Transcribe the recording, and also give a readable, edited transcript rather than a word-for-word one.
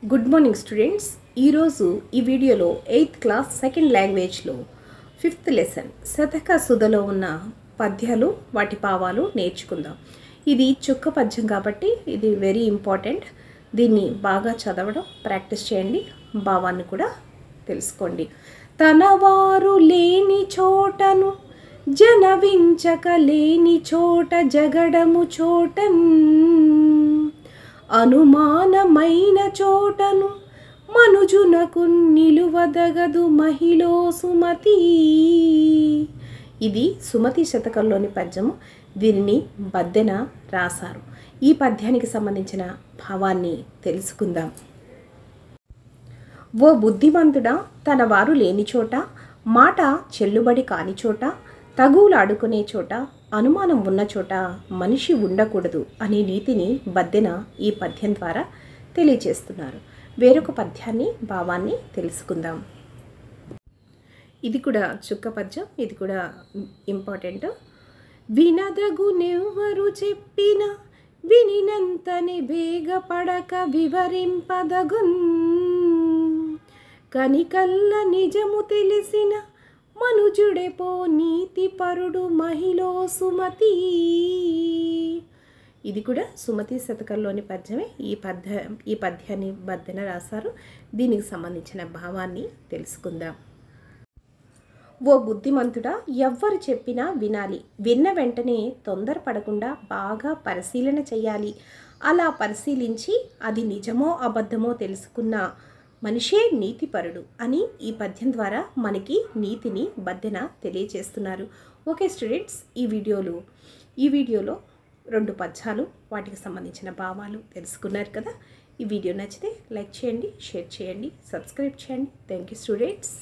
Good morning students. ఈరోజు ఈ వీడియోలో 8th క్లాస్ సెకండ్ లాంగ్వేజ్లో 5th లెసన్ శతక సుధలో ఉన్న పద్యాలు వాటి భావాలు నేర్చుకుందాం. ఇది చుక్క పద్యం కాబట్టి ఇది వెరీ ఇంపార్టెంట్. దీన్ని బాగా చదవడం ప్రాక్టీస్ చేయండి, భావాన్ని కూడా తెలుసుకోండి. తనవారు లేని చోటను జనవించక లేని చోట జగడము చోటన్ అనుమానమైన చోటను మనుజునకు నిలువదగదు మహిళో సుమతి. ఇది సుమతి శతకంలోని పద్యము. దీనిని బద్దెన రాశారు. ఈ పద్యానికి సంబంధించిన భావాన్ని తెలుసుకుందాం. ఓ బుద్ధిమంతుడా, తన వారు లేని చోట, మాట చెల్లుబడి కాని చోట, తగులాడుకునే చోట, అనుమానం ఉన్న చోట మనిషి ఉండకూడదు అనే నీతిని బద్దెన ఈ పద్యం ద్వారా తెలియచేస్తున్నారు. వేరొక పద్యాన్ని భావాన్ని తెలుసుకుందాం. ఇది కూడా చుక్క పద్యం, ఇది కూడా ఇంపార్టెంట్. వినదగునెవ్వరు చెప్పిన వినినంతని వేగపడక వివరింపదగున్, కనికల్ల నిజము తెలిసిన మనుజుడెపో నీతి పరుడు మహిళో సుమతి. ఇది కూడా సుమతి శతకంలోని పద్యమే. ఈ పద్యాన్ని బద్దెన రాశారు. దీనికి సంబంధించిన భావాన్ని తెలుసుకుందాం. ఓ బుద్ధిమంతుడా, ఎవ్వరు చెప్పినా వినాలి. విన్న వెంటనే తొందరపడకుండా బాగా పరిశీలన చేయాలి. అలా పరిశీలించి అది నిజమో అబద్ధమో తెలుసుకున్న మనిషే నీతిపరుడు అని ఈ పద్యం ద్వారా మనకి నీతిని బద్దెన తెలియచేస్తున్నారు. ఓకే స్టూడెంట్స్, ఈ వీడియోలో 2 పద్యాలు వాటికి సంబంధించిన భావాలు తెలుసుకున్నారు కదా. ఈ వీడియో నచ్చితే లైక్ చేయండి, షేర్ చేయండి, సబ్స్క్రైబ్ చేయండి. Thank you students.